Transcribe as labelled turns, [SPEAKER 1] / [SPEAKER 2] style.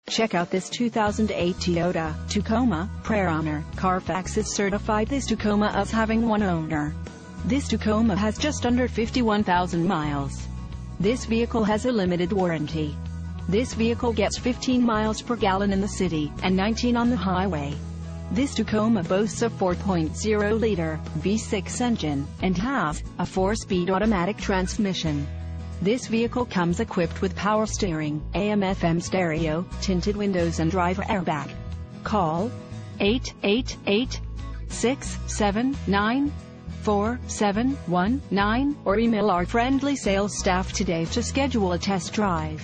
[SPEAKER 1] Check out this 2008 Toyota Tacoma Prerunner. Carfax is certified this Tacoma as having one owner. This Tacoma has just under 51,000 miles. This vehicle has a limited warranty. This vehicle gets 15 miles per gallon in the city, and 19 on the highway. This Tacoma boasts a 4.0-liter V6 engine, and has a 4-speed automatic transmission. This vehicle comes equipped with power steering, AM/FM stereo, tinted windows and driver airbag. Call 888-679-4719 or email our friendly sales staff today to schedule a test drive.